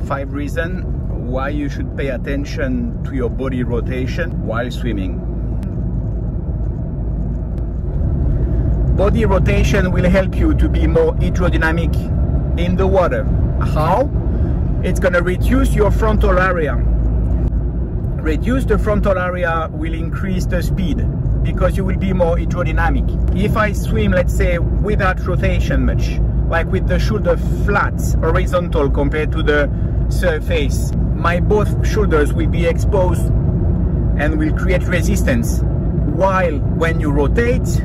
5 reasons why you should pay attention to your body rotation while swimming. Body rotation will help you to be more hydrodynamic in the water. How? It's going to reduce your frontal area. Reduce the frontal area will increase the speed because you will be more hydrodynamic. If I swim, let's say, without rotation much, like with the shoulder flat, horizontal compared to the surface, my both shoulders will be exposed and will create resistance. While when you rotate,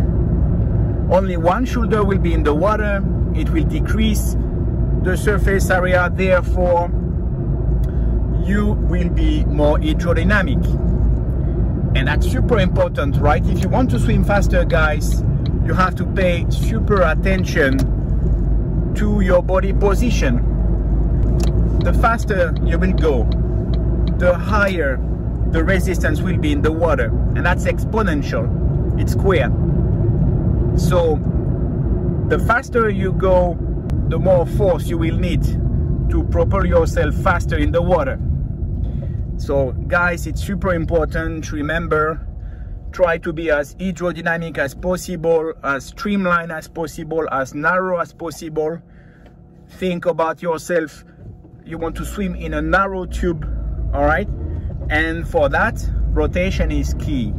only one shoulder will be in the water, it will decrease the surface area, therefore you will be more hydrodynamic. And that's super important, right? If you want to swim faster, guys, you have to pay super attention to your body position. The faster you will go, the higher the resistance will be in the water, and that's exponential, it's square. So the faster you go, the more force you will need to propel yourself faster in the water. So guys, it's super important. Remember, try to be as hydrodynamic as possible, as streamlined as possible, as narrow as possible. Think about yourself. You want to swim in a narrow tube, all right? And for that, rotation is key.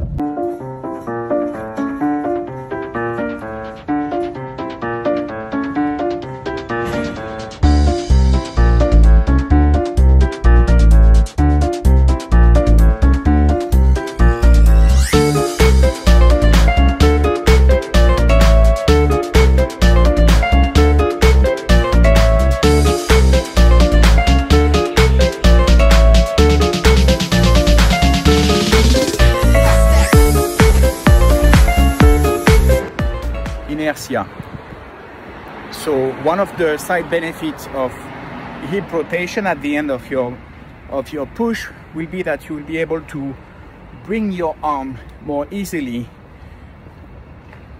Inertia. So one of the side benefits of hip rotation at the end of your push will be that you will be able to bring your arm more easily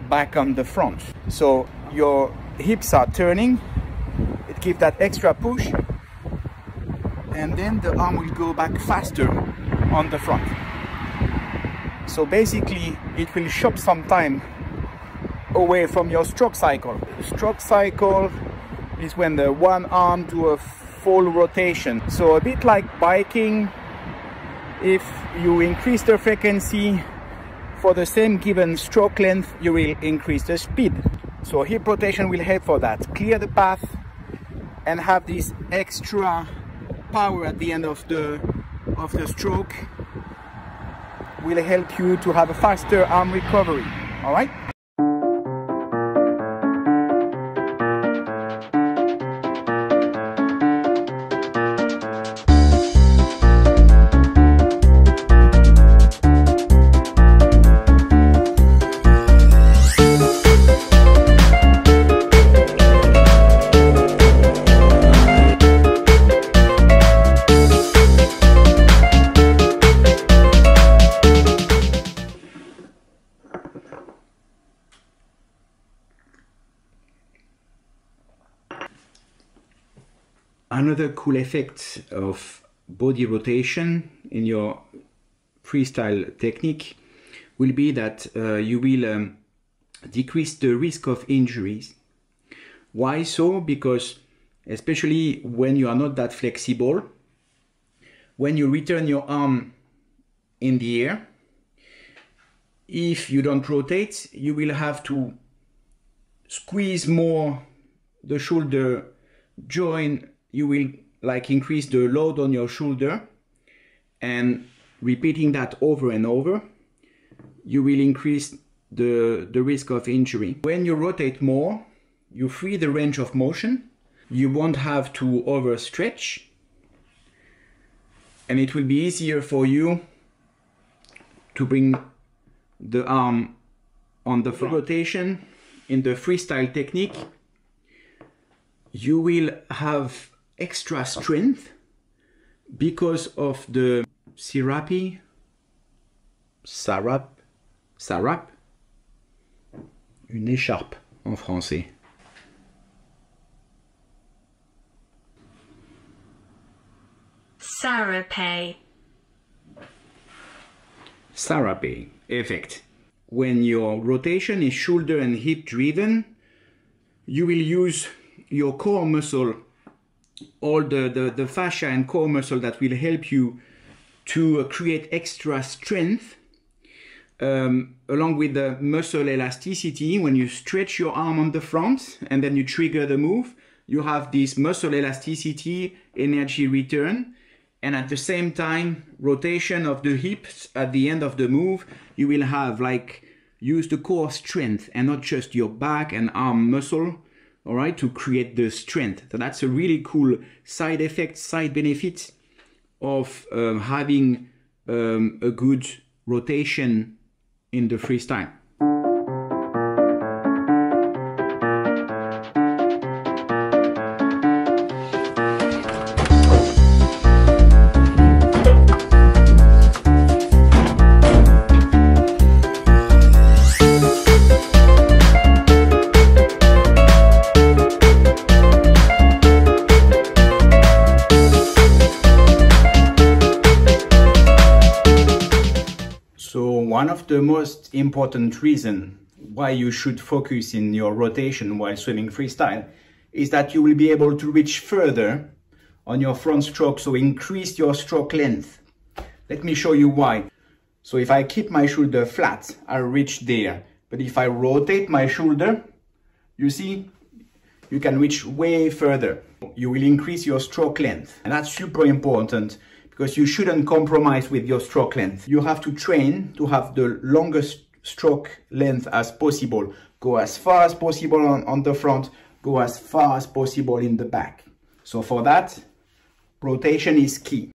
back on the front. So your hips are turning, it gives that extra push, and then the arm will go back faster on the front. So basically it will shop some time away from your stroke cycle. The stroke cycle is when the one arm do a full rotation. So a bit like biking, if you increase the frequency for the same given stroke length, you will increase the speed. So hip rotation will help for that. Clear the path and have this extra power at the end of the stroke will help you to have a faster arm recovery. All right? Another cool effect of body rotation in your freestyle technique will be that you will decrease the risk of injuries. Why so? Because especially when you are not that flexible, when you return your arm in the air, if you don't rotate, you will have to squeeze more the shoulder joint. You will like increase the load on your shoulder, and repeating that over and over, you will increase the risk of injury. When you rotate more, you free the range of motion, you won't have to overstretch, and it will be easier for you to bring the arm on the front. Rotation in the freestyle technique, you will have extra strength because of the Sarape, une écharpe en français. Sarape. Sarape effect. When your rotation is shoulder and hip driven, you will use your core muscle, all the fascia and core muscle that will help you to create extra strength, along with the muscle elasticity. When you stretch your arm on the front and then you trigger the move, you have this muscle elasticity, energy return, and at the same time, rotation of the hips at the end of the move. You will have use the core strength and not just your back and arm muscle, all right, to create the strength. So that's a really cool side effect, side benefit of having a good rotation in the freestyle. So one of the most important reasons why you should focus in your rotation while swimming freestyle is that you will be able to reach further on your front stroke, so increase your stroke length. Let me show you why. So if I keep my shoulder flat, I'll reach there. But if I rotate my shoulder, you see, you can reach way further. You will increase your stroke length. And that's super important, because you shouldn't compromise with your stroke length. You have to train to have the longest stroke length as possible. Go as far as possible on the front, go as far as possible in the back. So for that, rotation is key.